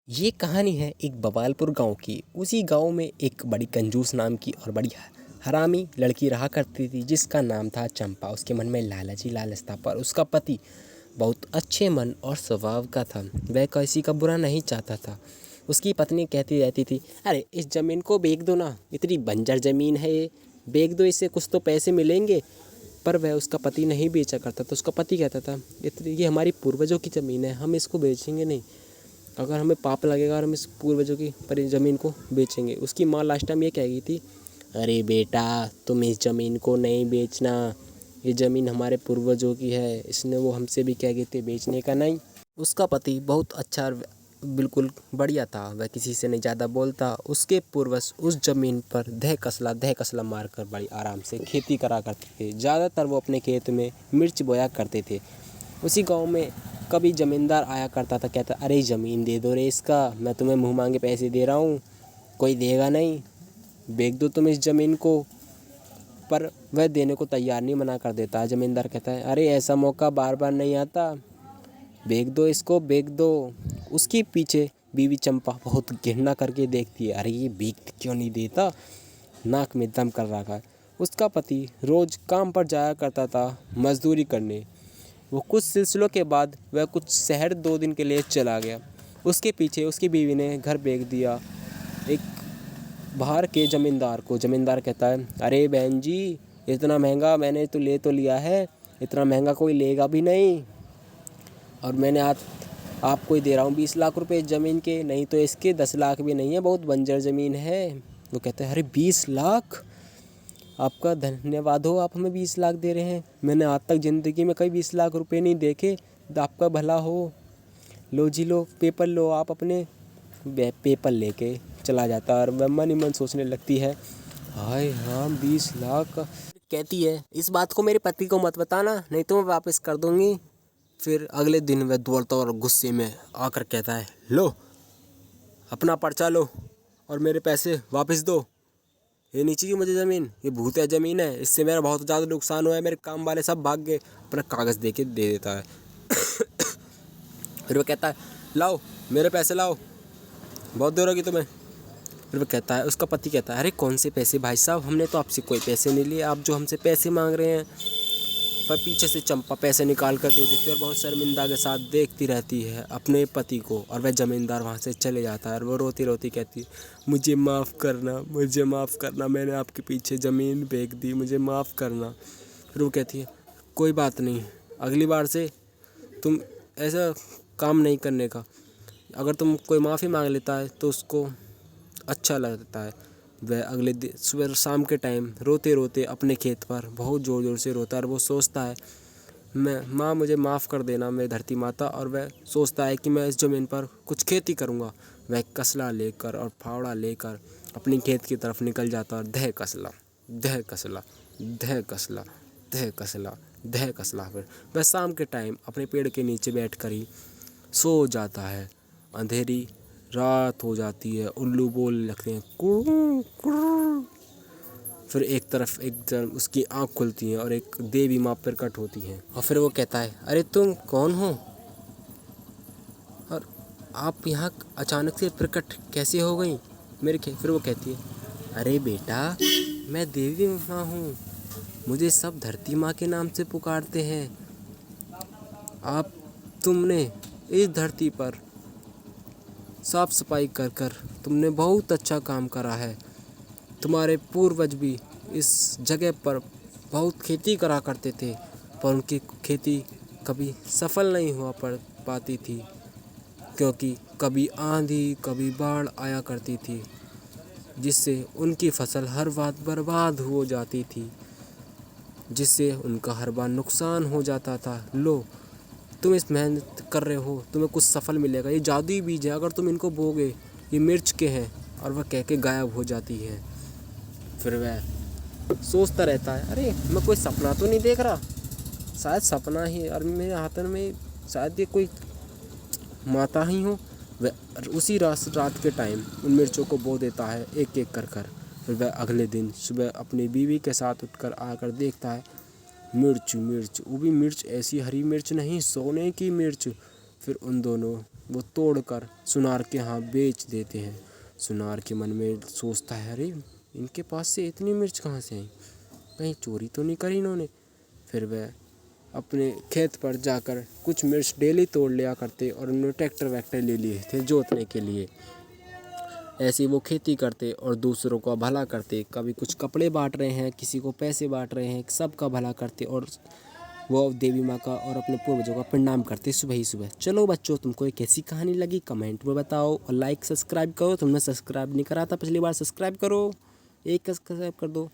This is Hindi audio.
ये कहानी है एक बवालपुर गांव की। उसी गांव में एक बड़ी कंजूस नाम की और बड़ी हरामी लड़की रहा करती थी जिसका नाम था चंपा। उसके मन में लालच ही लालच था, पर उसका पति बहुत अच्छे मन और स्वभाव का था। वह किसी का बुरा नहीं चाहता था। उसकी पत्नी कहती रहती थी, अरे इस ज़मीन को बेच दो ना, इतनी बंजर ज़मीन है ये, बेच दो, इससे कुछ तो पैसे मिलेंगे। पर वह उसका पति नहीं बेचा करता था। उसका पति कहता था, ये हमारी पूर्वजों की ज़मीन है, हम इसको बेचेंगे नहीं। अगर हमें पाप लगेगा और हम इस पूर्वजों की पर ज़मीन को बेचेंगे। उसकी माँ लास्ट टाइम ये कह गई थी, अरे बेटा तुम इस ज़मीन को नहीं बेचना, ये ज़मीन हमारे पूर्वजों की है। इसने वो हमसे भी कह गए थे बेचने का नहीं। उसका पति बहुत अच्छा और बिल्कुल बढ़िया था। वह किसी से नहीं ज़्यादा बोलता। उसके पूर्वज उस ज़मीन पर दह कसला मार कर बड़ी आराम से खेती करा करते थे। ज़्यादातर वो अपने खेत में मिर्च बोया करते थे। उसी गांव में कभी ज़मींदार आया करता था, कहता, अरे ज़मीन दे दो रे, इसका मैं तुम्हें मुँह मांगे पैसे दे रहा हूँ, कोई देगा नहीं, बेच दो तुम इस ज़मीन को। पर वह देने को तैयार नहीं, मना कर देता है। ज़मींदार कहता है, अरे ऐसा मौका बार बार नहीं आता, बेच दो इसको, बेच दो। उसके पीछे बीवी चंपा बहुत घृणा करके देखती है, अरे ये बेच क्यों नहीं देता, नाक में दम कर रखा है। उसका पति रोज़ काम पर जाया करता था मजदूरी करने। वो कुछ सिलसिलों के बाद वह कुछ शहर 2 दिन के लिए चला गया। उसके पीछे उसकी बीवी ने घर बेच दिया एक बाहर के ज़मींदार को। ज़मींदार कहता है, अरे बहन जी, इतना महंगा मैंने तो लिया है, इतना महंगा कोई लेगा भी नहीं, और मैंने आज आपको ही दे रहा हूँ 20 लाख रुपए ज़मीन के, नहीं तो इसके 10 लाख भी नहीं है, बहुत बंजर ज़मीन है। वो कहते हैं, अरे 20 लाख, आपका धन्यवाद हो, आप हमें 20 लाख दे रहे हैं, मैंने आज तक ज़िंदगी में कभी 20 लाख रुपए नहीं देखे, आपका भला हो, लो जी लो, पेपर लो आप अपने। पेपर लेके चला जाता है और वह मन ही मन सोचने लगती है, हाय हाँ 20 लाख। कहती है, इस बात को मेरे पति को मत बताना, नहीं तो मैं वापस कर दूंगी। फिर अगले दिन वह दौड़ता और गुस्से में आकर कहता है, लो अपना पर्चा लो और मेरे पैसे वापस दो, ये नहीं चाहिए मुझे ज़मीन, ये भूतिया ज़मीन है, इससे मेरा बहुत ज़्यादा नुकसान हुआ है, मेरे काम वाले सब भाग गए। अपना कागज़ दे देता है। फिर वो कहता है, लाओ मेरे पैसे लाओ, बहुत देर होगी तुम्हें। फिर वो कहता है, उसका पति कहता है, अरे कौन से पैसे भाई साहब, हमने तो आपसे कोई पैसे नहीं लिए, आप जो हमसे पैसे मांग रहे हैं। पर पीछे से चंपा पैसे निकाल कर दे देती है और बहुत शर्मिंदा के साथ देखती रहती है अपने पति को। और वह ज़मींदार वहाँ से चले जाता है और वो रोती रोती कहती है, मुझे माफ़ करना, मुझे माफ़ करना, मैंने आपके पीछे ज़मीन बेच दी, मुझे माफ़ करना। फिर वो कहती है, कोई बात नहीं, अगली बार से तुम ऐसा काम नहीं करने का। अगर तुम कोई माफ़ी मांग लेता है तो उसको अच्छा लगता है। वह अगले दिन सुबह शाम के टाइम रोते रोते अपने खेत पर बहुत ज़ोर ज़ोर से रोता है और वो सोचता है, मैं माँ मुझे माफ़ कर देना मेरी धरती माता। और वह सोचता है कि मैं इस ज़मीन पर कुछ खेती करूँगा। वह कसला लेकर और फावड़ा लेकर अपनी खेत की तरफ निकल जाता और दह कसला, दह कसला, दह कसला, दह कसला, दह कसला। फिर वह शाम के टाइम अपने पेड़ के नीचे बैठ कर ही सो जाता है। अंधेरी रात हो जाती है, उल्लू बोलने लगते हैं, कुड़ू कुड़ू। फिर एक तरफ एकदम उसकी आँख खुलती है और एक देवी माँ प्रकट होती है। और फिर वो कहता है, अरे तुम कौन हो और आप यहाँ अचानक से प्रकट कैसे हो गई मेरे फिर वो कहती है, अरे बेटा मैं देवी माँ हूँ, मुझे सब धरती माँ के नाम से पुकारते हैं। आप तुमने इस धरती पर साफ सफाई कर कर तुमने बहुत अच्छा काम करा है। तुम्हारे पूर्वज भी इस जगह पर बहुत खेती करा करते थे, पर उनकी खेती कभी सफल नहीं हुआ पाती थी, क्योंकि कभी आंधी कभी बाढ़ आया करती थी, जिससे उनकी फसल हर बार बर्बाद हो जाती थी, जिससे उनका हर बार नुकसान हो जाता था। लो तुम इस मेहनत कर रहे हो, तुम्हें कुछ सफल मिलेगा, ये जादुई बीज है, अगर तुम इनको बोगे, ये मिर्च के हैं। और वह कह के गायब हो जाती है। फिर वह सोचता रहता है, अरे मैं कोई सपना तो नहीं देख रहा, शायद सपना ही है और मेरे हाथ में शायद ये कोई माता ही हो। वह उसी रात के टाइम उन मिर्चों को बो देता है एक एक कर कर। फिर वह अगले दिन सुबह अपनी बीवी के साथ उठकर आकर देखता है, मिर्च मिर्च, वो भी मिर्च ऐसी हरी मिर्च नहीं, सोने की मिर्च। फिर उन दोनों वो तोड़कर सुनार के यहाँ बेच देते हैं। सुनार के मन में सोचता है, अरे इनके पास से इतनी मिर्च कहाँ से आई, कहीं चोरी तो नहीं करी इन्होंने। फिर वह अपने खेत पर जाकर कुछ मिर्च डेली तोड़ लिया करते और उन्होंने ट्रैक्टर वैक्टर ले लिए थे जोतने के लिए। ऐसे वो खेती करते और दूसरों का भला करते, कभी कुछ कपड़े बांट रहे हैं, किसी को पैसे बांट रहे हैं, सबका भला करते और वो देवी माँ का और अपने पूर्वजों का प्रणाम करते सुबह ही सुबह। चलो बच्चों, तुमको एक ऐसी कहानी लगी कमेंट में बताओ और लाइक सब्सक्राइब करो। तुमने सब्सक्राइब नहीं करा था पिछली बार, सब्सक्राइब करो, एक सब्सक्राइब कर दो।